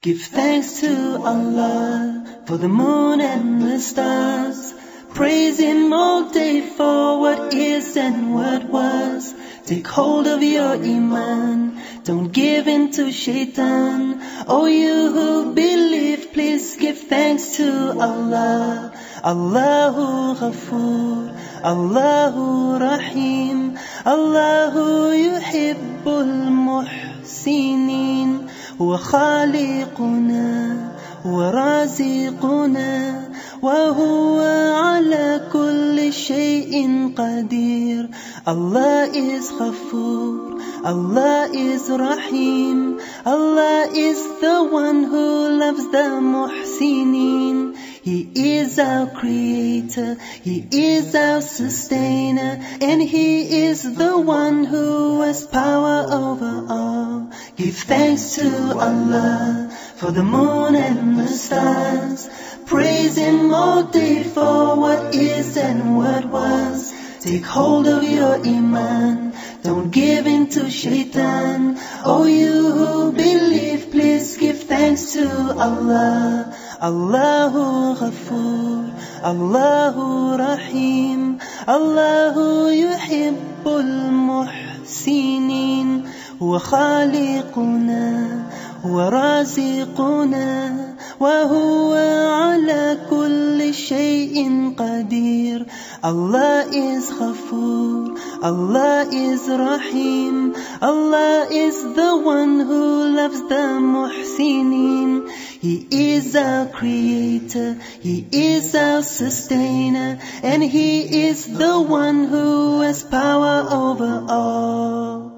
Give thanks to Allah for the moon and the stars. Praise Him all day for what is and what was. Take hold of your iman, don't give in to shaitan. Oh, you who believe, please give thanks to Allah. Allahu Ghafoor, Allahu Rahim, Allahu Yuhibbul Muhsinin. هو خالقنا ورازقنا وهو على كل شيء قدير. Allah is Ghafoor, Allah is Rahim, Allah is the one who loves the Muhsinin. He is our creator, He is our sustainer, and He is the one who has power over all. Give thanks to Allah for the moon and the stars. Praise Him all day for what is and what was. Take hold of your iman, don't give in to shaitan. Oh, you who believe, please give thanks to Allah. Allahu Ghafoor, Allahu Rahim, Allahu Yuhibbul Muhsinin. هو خالقنا ورازقنا وهو على كل شيء قدير. Allah is Ghafoor, Allah is Rahim, Allah is the one who loves the Muhsinin. He is our creator, He is our sustainer, and He is the one who has power over all.